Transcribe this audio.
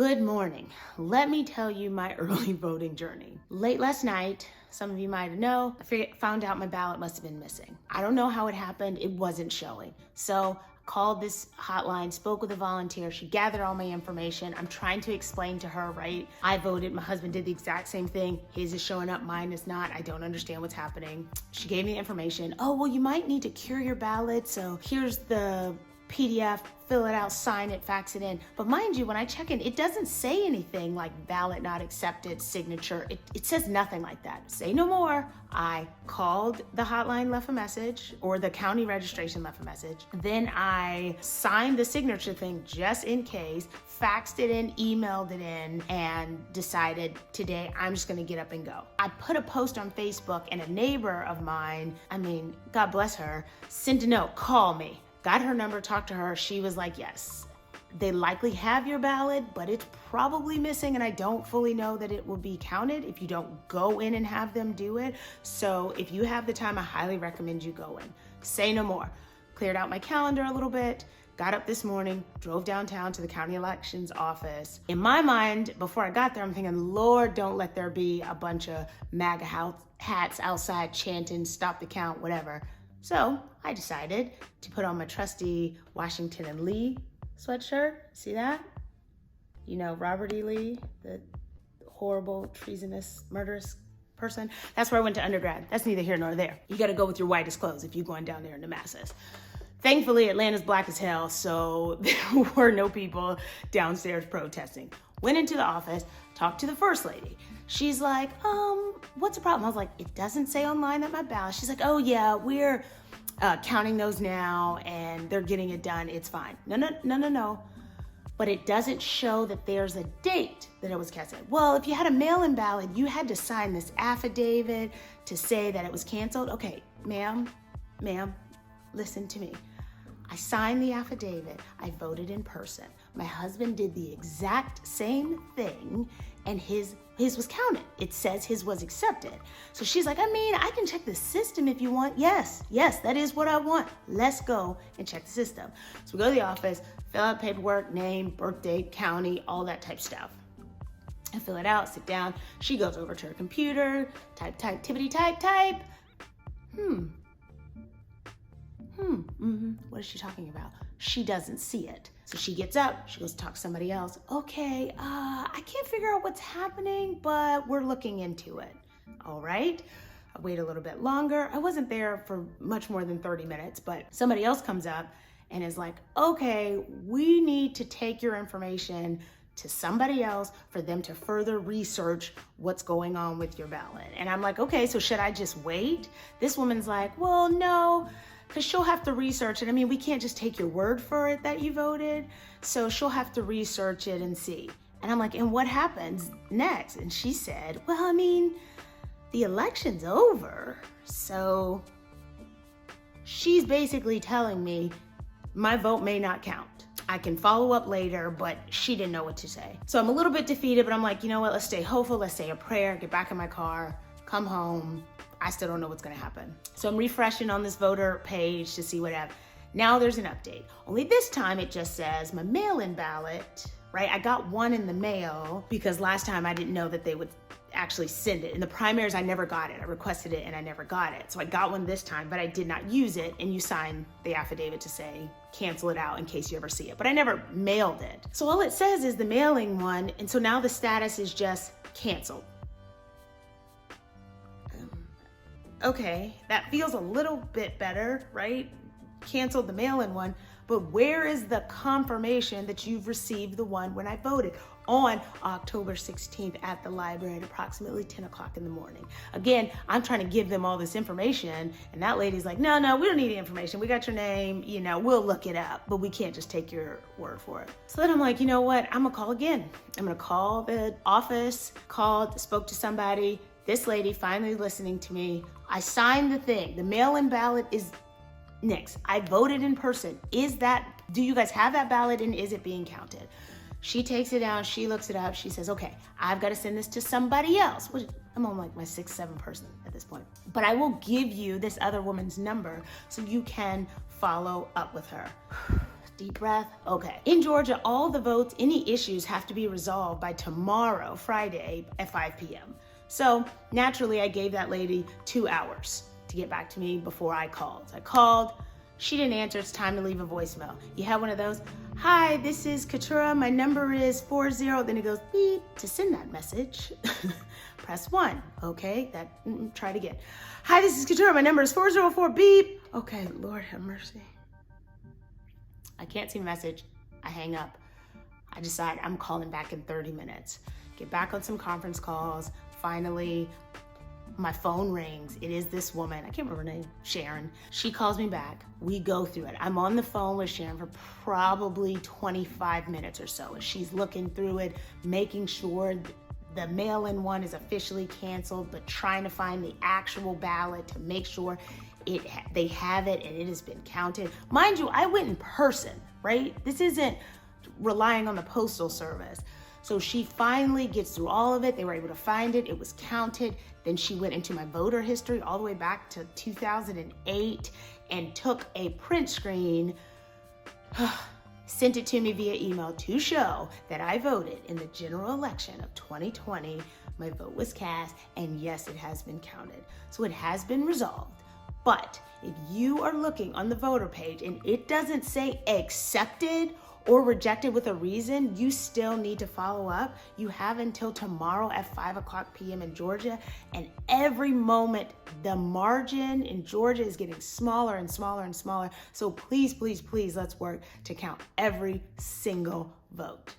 Good morning. Let me tell you my early voting journey. Late last night, some of you might know, found out my ballot must have been missing. I don't know how it happened. It wasn't showing. So I called this hotline, spoke with a volunteer. She gathered all my information. I'm trying to explain to her, right? I voted. My husband did the exact same thing. His is showing up. Mine is not. I don't understand what's happening. She gave me the information. Oh, well, you might need to cure your ballot. So here's the PDF, fill it out, sign it, fax it in. But mind you, when I check in, it doesn't say anything like ballot not accepted, signature. It says nothing like that. Say no more. I called the hotline, left a message, or the county registration left a message. Then I signed the signature thing just in case, faxed it in, emailed it in, and decided today I'm just gonna get up and go. I put a post on Facebook and a neighbor of mine, God bless her, sent a note, call me. Got her number, talked to her. She was like, yes, they likely have your ballot, but it's probably missing, and I don't fully know that it will be counted if you don't go in and have them do it. So if you have the time, I highly recommend you go in. Say no more. Cleared out my calendar a little bit, got up this morning, drove downtown to the county elections office. In my mind, before I got there, I'm thinking, Lord, don't let there be a bunch of MAGA hats outside chanting, stop the count, whatever. So I decided to put on my trusty Washington and Lee sweatshirt. See that? You know, Robert E. Lee, the horrible, treasonous, murderous person. That's where I went to undergrad. That's neither here nor there. You gotta go with your whitest clothes if you're going down there in the masses. Thankfully, Atlanta's black as hell, so there were no people downstairs protesting. Went into the office, talked to the first lady. She's like, what's the problem? I was like, it doesn't say online that my ballot. She's like, oh yeah, we're counting those now and they're getting it done. It's fine. No. But it doesn't show that there's a date that it was casted. Well, if you had a mail-in ballot, you had to sign this affidavit to say that it was canceled. Okay, ma'am, listen to me. I signed the affidavit. I voted in person. My husband did the exact same thing and his was counted. It says his was accepted. So she's like, I can check the system if you want. Yes, that is what I want. Let's go and check the system. So we go to the office, fill out paperwork, name, birth date, county, all that type stuff. I fill it out, sit down. She goes over to her computer, type. What is she talking about? She doesn't see it. So she gets up, she goes to talk to somebody else. Okay, I can't figure out what's happening, but we're looking into it. All right, I wait a little bit longer. I wasn't there for much more than 30 minutes, but somebody else comes up and is like, okay, we need to take your information to somebody else for them to further research what's going on with your ballot. And I'm like, okay, so should I just wait? This woman's like, well, no, because she'll have to research it. We can't just take your word for it that you voted. So she'll have to research it and see. And I'm like, and what happens next? And she said, well, the election's over. So she's basically telling me my vote may not count. I can follow up later, but she didn't know what to say. So I'm a little bit defeated, but I'm like, you know what? Let's stay hopeful. Let's say a prayer, get back in my car, come home. I still don't know what's gonna happen. So I'm refreshing on this voter page to see what happened. Now there's an update. Only this time it just says my mail-in ballot, right? I got one in the mail because last time I didn't know that they would actually send it. In the primaries, I never got it. I requested it and I never got it. So I got one this time, but I did not use it. And you sign the affidavit to say, cancel it out in case you ever see it. But I never mailed it. So all it says is the mailing one. And so now the status is just canceled. Okay, that feels a little bit better, right? Canceled the mail-in one, but where is the confirmation that you've received the one when I voted on October 16th at the library at approximately 10 o'clock in the morning? Again, I'm trying to give them all this information, and that lady's like, no, we don't need the information. We got your name, we'll look it up, but we can't just take your word for it. So then I'm like, you know what? I'm gonna call again. I'm gonna call the office, spoke to somebody. This lady finally listening to me. I signed the thing. The mail-in ballot is next. I voted in person. Do you guys have that ballot and is it being counted? She takes it down, she looks it up, she says, okay, I've got to send this to somebody else. Which I'm on like my 6th, 7th person at this point. But I will give you this other woman's number so you can follow up with her. Deep breath. Okay. In Georgia, all the votes, any issues have to be resolved by tomorrow, Friday at 5 p.m. So naturally, I gave that lady 2 hours to get back to me before I called. I called. She didn't answer. It's time to leave a voicemail. You have one of those? Hi, this is Katura. My number is 40. Then it goes beep. To send that message, press 1. Okay, try it again. Hi, this is Katura. My number is 404 beep. Okay, Lord have mercy. I can't see the message. I hang up. I decide I'm calling back in 30 minutes. Get back on some conference calls. Finally, my phone rings. It is this woman. I can't remember her name. Sharon. She calls me back. We go through it. I'm on the phone with Sharon for probably 25 minutes or so. And she's looking through it, making sure the mail-in one is officially canceled, but trying to find the actual ballot to make sure they have it and it has been counted. Mind you, I went in person, right? This isn't relying on the postal service. So she finally gets through all of it. They were able to find it. It was counted. Then she went into my voter history all the way back to 2008 and took a print screen, sent it to me via email to show that I voted in the general election of 2020. My vote was cast, and yes, it has been counted. So it has been resolved. But if you are looking on the voter page and it doesn't say accepted or rejected with a reason, you still need to follow up. You have until tomorrow at 5 o'clock p.m. in Georgia. And every moment, the margin in Georgia is getting smaller and smaller and smaller. So please, please, please, let's work to count every single vote.